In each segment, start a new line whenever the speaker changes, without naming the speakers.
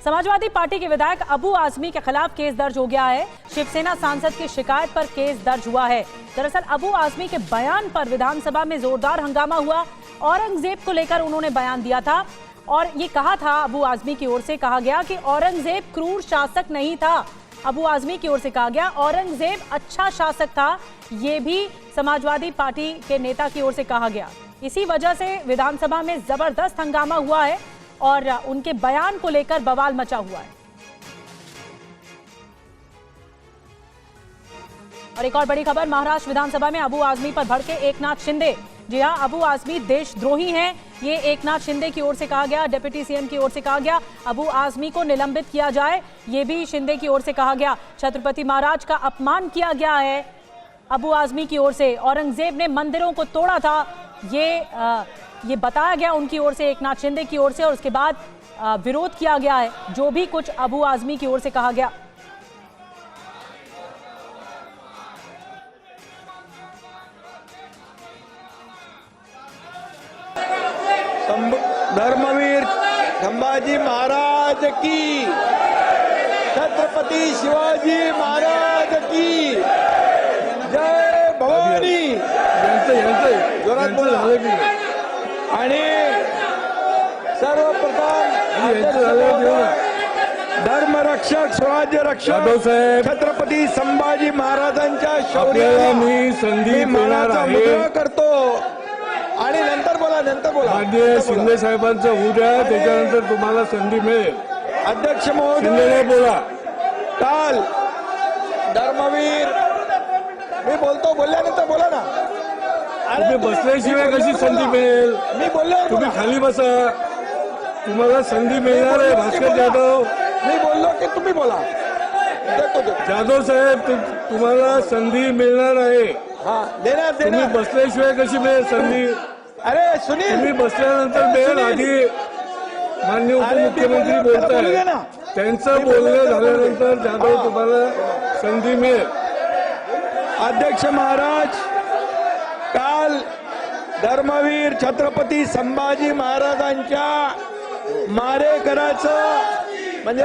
समाजवादी party के विधायक अबू आजमी के खिलाफ केस दर्ज हो गया है। शिवसेना सांसद की शिकायत पर केस दर्ज हुआ है। दरअसल अबू आजमी के बयान पर विधानसभा में जोरदार हंगामा हुआ। औरंगजेब को लेकर उन्होंने बयान दिया था और ये कहा था, अबू आजमी की ओर से कहा गया कि औरंगजेब क्रूर शासक नहीं था। अबू आजमी की ओर से कहा गया औरंगजेब अच्छा शासक था। ये भी समाजवादी पार्टी के नेता की ओर से कहा गया। इसी वजह से विधानसभा में जबरदस्त हंगामा हुआ है और उनके बयान को लेकर बवाल मचा हुआ है। और एक और बड़ी खबर, महाराष्ट्र विधानसभा में अबू आजमी पर भड़के एकनाथ शिंदे। जी हां, अबू आजमी देशद्रोही हैं, ये एकनाथ शिंदे की ओर से कहा गया। डिप्टी सीएम की ओर से कहा गया अबू आजमी को निलंबित किया जाए, ये भी शिंदे की ओर से कहा गया। छत्रपति महाराज का अपमान किया गया है अबू आजमी की ओर से। औरंगजेब ने मंदिरों को तोड़ा था, ये बताया गया उनकी ओर से, एकनाथ शिंदे की ओर से। और उसके बाद विरोध किया गया है जो भी कुछ अबू आजमी की ओर से कहा गया।
धर्मवीर संभाजी महाराज की, छत्रपति शिवाजी महाराज की जय भवानी। जोरात बोला। आणि सर्वप्रथम धर्मरक्षक स्वराज्य रक्षक छत्रपती संभाजी महाराजांच्या शौर्याला मी संधी मानाचा मुजरा करतो। आणि नंतर बोला
माननीय शिंदे साहेबांचं होऊ द्या, त्याच्यानंतर तुम्हाला संधी मिळेल।
अध्यक्ष महोदय
बोला।
काल धर्मवीर मी बोलतो, बोलल्यानंतर बोला ना।
तुम्ही बसल्याशिवाय कशी संधी मिळेल?
मी बोललो,
तुम्ही खाली बसा, तुम्हाला संधी मिळणार आहे। भास्कर जाधव,
मी बोललो की तुम्ही बोला।
जाधव साहेब, तुम्हाला संधी मिळणार आहे।
हाँ, देणार
तुम्ही बसल्याशिवाय कशी मिळेल संधी?
अरे सुनील,
तुम्ही बसल्यानंतर मिळेल। आधी माननीय उपमुख्यमंत्री बोलताय, त्यांचं बोलणं झाल्यानंतर जाधव तुम्हाला संधी मिळेल।
अध्यक्ष महाराज, काल धर्मवीर छत्रपती संभाजी महाराजांच्या मारेकराचं म्हणजे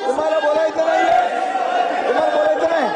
तुम्हाला बोलायचं नाही, तुम्हाला बोलायचं नाही।